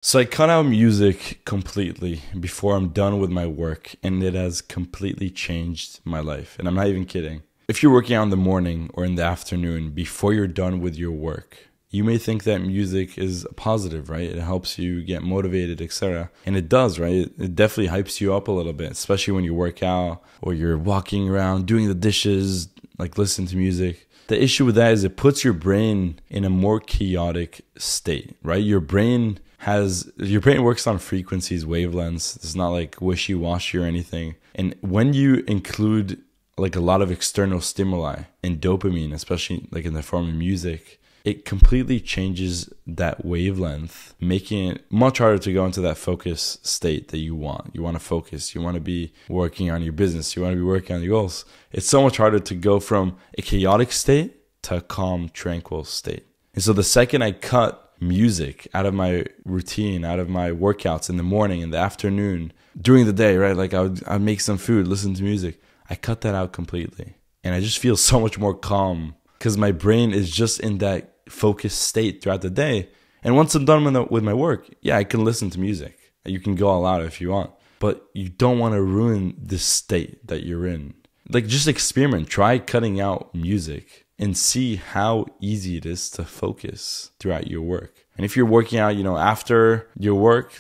So I cut out music completely before I'm done with my work, and it has completely changed my life. And I'm not even kidding. If you're working out in the morning or in the afternoon before you're done with your work, you may think that music is positive, right? It helps you get motivated, etc. And it does, right? It definitely hypes you up a little bit, especially when you work out or you're walking around doing the dishes, like listen to music. The issue with that is it puts your brain in a more chaotic state, right? Your brain works on frequencies, wavelengths. It's not like wishy-washy or anything. And when you include like a lot of external stimuli and dopamine, especially like in the form of music, it completely changes that wavelength, making it much harder to go into that focus state that you want. You want to focus. You want to be working on your business. You want to be working on your goals. It's so much harder to go from a chaotic state to a calm, tranquil state. And so the second I cut music out of my routine, out of my workouts in the morning, in the afternoon, during the day, right? Like I'd make some food, listen to music. I cut that out completely. And I just feel so much more calm because my brain is just in that focused state throughout the day. And once I'm done with my work, yeah, I can listen to music. You can go all out if you want, but you don't want to ruin this state that you're in. Like just experiment, try cutting out music and see how easy it is to focus throughout your work. And if you're working out, after your work,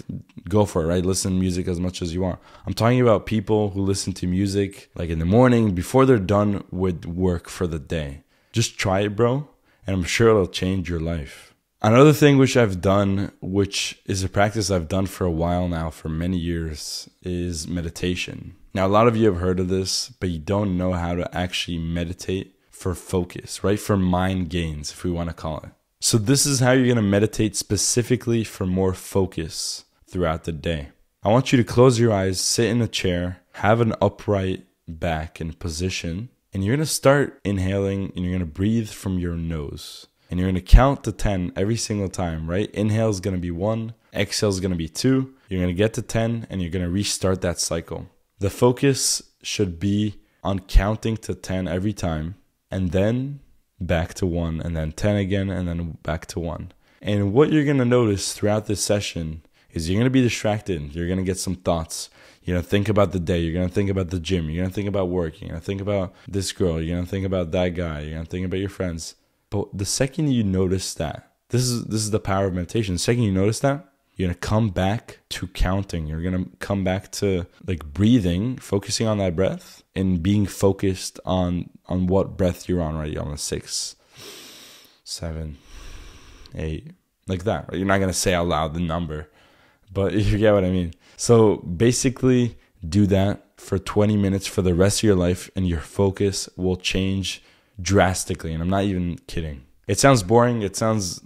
go for it, right? Listen to music as much as you want. I'm talking about people who listen to music like in the morning before they're done with work for the day. Just try it, bro, and I'm sure it'll change your life. Another thing which I've done, which is a practice I've done for a while now, for many years, is meditation. Now, a lot of you have heard of this, but you don't know how to actually meditate for focus, right? For mind gains, if we want to call it. So this is how you're going to meditate specifically for more focus throughout the day. I want you to close your eyes, sit in a chair, have an upright back and position, and you're going to start inhaling and you're going to breathe from your nose. And you're going to count to 10 every single time, right? Inhale is going to be 1, exhale is going to be 2. You're going to get to 10 and you're going to restart that cycle. The focus should be on counting to 10 every time, and then back to 1, and then 10 again, and then back to 1. And what you're going to notice throughout this session is you're going to be distracted. You're going to get some thoughts. You're going to think about the day. You're going to think about the gym. You're going to think about work. You're going to think about this girl. You're going to think about that guy. You're going to think about your friends. But the second you notice that, this is the power of meditation. The second you notice that, you're going to come back to counting. You're going to come back to like breathing, focusing on that breath and being focused on what breath you're on, right? You're on the 6, 7, 8, like that. Right? You're not going to say out loud the number, but you get what I mean. So basically do that for 20 minutes for the rest of your life and your focus will change drastically. And I'm not even kidding. It sounds boring. It sounds,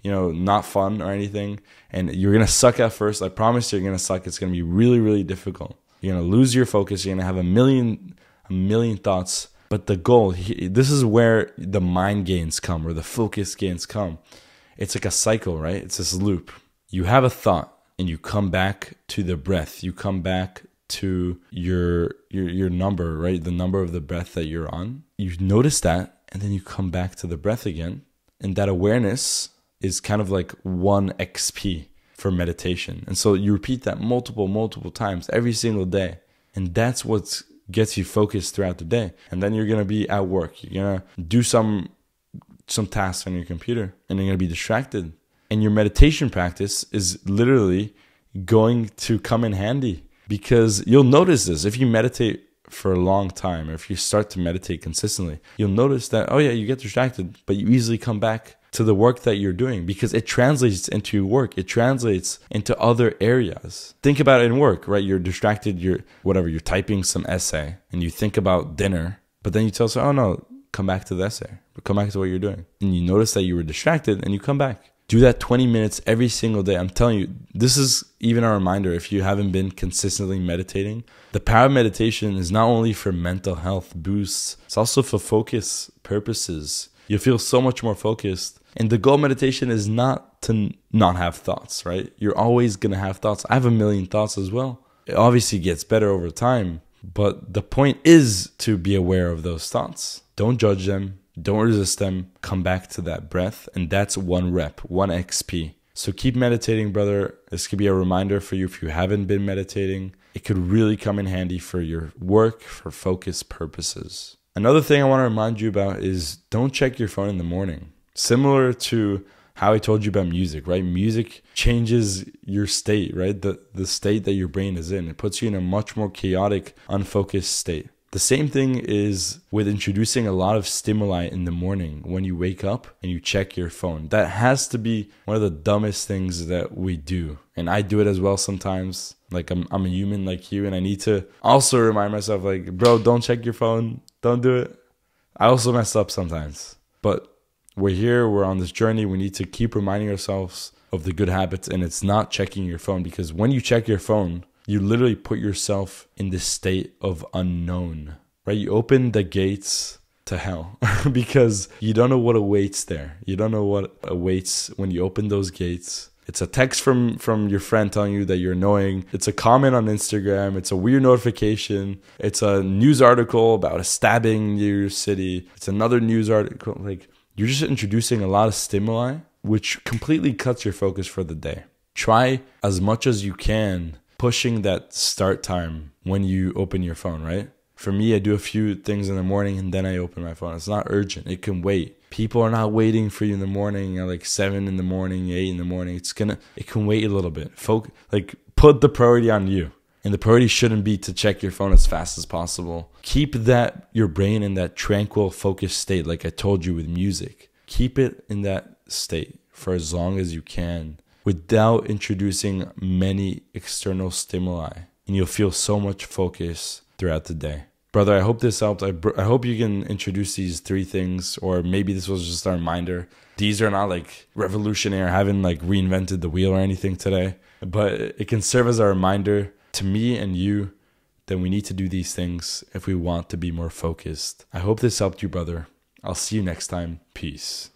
not fun or anything. And you're going to suck at first. I promise you're going to suck. It's going to be really, really difficult. You're going to lose your focus. You're going to have a million thoughts. But the goal, this is where the mind gains come or the focus gains come. It's like a cycle, right? It's this loop. You have a thought and you come back to the breath. You come back to your number, right? The number of the breath that you're on. You notice that. And then you come back to the breath again. And that awareness is kind of like 1 XP for meditation. And so you repeat that multiple times every single day. And that's what gets you focused throughout the day. And then you're going to be at work. You're going to do some tasks on your computer and you're going to be distracted. And your meditation practice is literally going to come in handy because you'll notice this. If you meditate for a long time, or if you start to meditate consistently, you'll notice that, oh yeah, you get distracted, but you easily come back to the work that you're doing because it translates into your work. It translates into other areas. Think about it in work, right? You're distracted, you're typing some essay and you think about dinner, but then you tell yourself, oh no, come back to the essay, or come back to what you're doing. And you notice that you were distracted and you come back. Do that 20 minutes every single day. I'm telling you, this is even a reminder if you haven't been consistently meditating. The power of meditation is not only for mental health boosts, it's also for focus purposes. You'll feel so much more focused. And the goal of meditation is not to not have thoughts, right? You're always going to have thoughts. I have a million thoughts as well. It obviously gets better over time, but the point is to be aware of those thoughts. Don't judge them. Don't resist them. Come back to that breath. And that's 1 rep, 1 XP. So keep meditating, brother. This could be a reminder for you if you haven't been meditating. It could really come in handy for your work, for focus purposes. Another thing I want to remind you about is don't check your phone in the morning. Similar to how I told you about music, right? Music changes your state, right? The state that your brain is in. It puts you in a much more chaotic, unfocused state. The same thing is with introducing a lot of stimuli in the morning when you wake up and you check your phone. That has to be one of the dumbest things that we do. And I do it as well sometimes. Like I'm a human like you, and I need to also remind myself, like, bro, don't check your phone. Don't do it. I also mess up sometimes. But we're here, we're on this journey. We need to keep reminding ourselves of the good habits, and it's not checking your phone, because when you check your phone, you literally put yourself in this state of unknown, right? You open the gates to hell because you don't know what awaits there. You don't know what awaits when you open those gates. It's a text from your friend telling you that you're annoying. It's a comment on Instagram. It's a weird notification. It's a news article about a stabbing near your city. It's another news article. Like, you're just introducing a lot of stimuli, which completely cuts your focus for the day. Try as much as you can pushing that start time when you open your phone, right? For me, I do a few things in the morning and then I open my phone. It's not urgent. It can wait. People are not waiting for you in the morning at like 7 in the morning, 8 in the morning. It can wait a little bit. Put the priority on you. And the priority shouldn't be to check your phone as fast as possible. Keep your brain in that tranquil, focused state, like I told you with music. Keep it in that state for as long as you can without introducing many external stimuli. And you'll feel so much focus throughout the day. Brother, I hope this helped. I hope you can introduce these 3 things, or maybe this was just a reminder. These are not like revolutionary. I haven't like reinvented the wheel or anything today, but it can serve as a reminder to me and you that we need to do these things if we want to be more focused. I hope this helped you, brother. I'll see you next time. Peace.